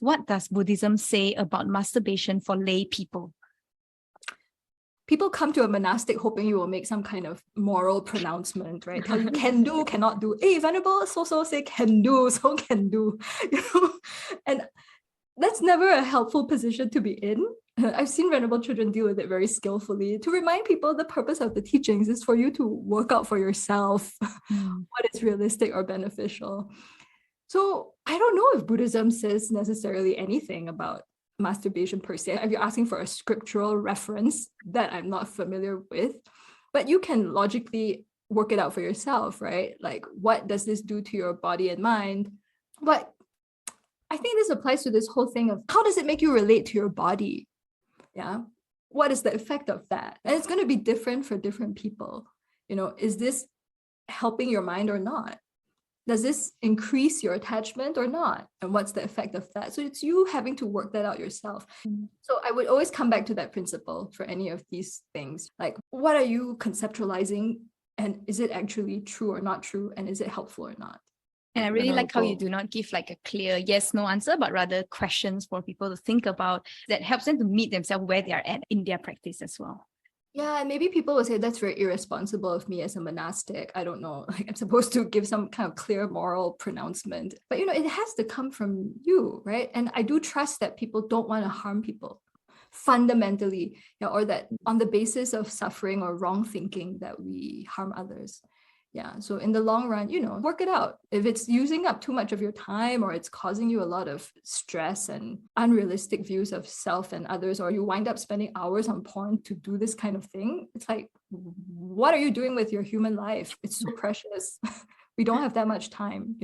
What does Buddhism say about masturbation for lay people? People come to a monastic hoping you will make some kind of moral pronouncement, right? Tell you can do, cannot do. Hey, Venerable so say can do, so can do. And that's never a helpful position to be in. I've seen Venerable Chodron deal with it very skillfully to remind people the purpose of the teachings is for you to work out for yourself what is realistic or beneficial. So I don't know if Buddhism says necessarily anything about masturbation per se. If you're asking for a scriptural reference that I'm not familiar with, but you can logically work it out for yourself, right? Like, what does this do to your body and mind? But I think this applies to this whole thing of how does it make you relate to your body? Yeah. What is the effect of that? And it's going to be different for different people. Is this helping your mind or not? Does this increase your attachment or not? And what's the effect of that? So it's you having to work that out yourself. So I would always come back to that principle for any of these things. Like, what are you conceptualizing? And is it actually true or not true? And is it helpful or not? And I really like how you do not give like a clear yes, no answer, but rather questions for people to think about that helps them to meet themselves where they are at in their practice as well. Yeah, and maybe people will say that's very irresponsible of me as a monastic. I don't know, like I'm supposed to give some kind of clear moral pronouncement. But it has to come from you, right? And I do trust that people don't want to harm people fundamentally, or that on the basis of suffering or wrong thinking that we harm others. Yeah, so in the long run, work it out. If it's using up too much of your time or it's causing you a lot of stress and unrealistic views of self and others, or you wind up spending hours on porn to do this kind of thing, it's like, what are you doing with your human life? It's so precious. We don't have that much time,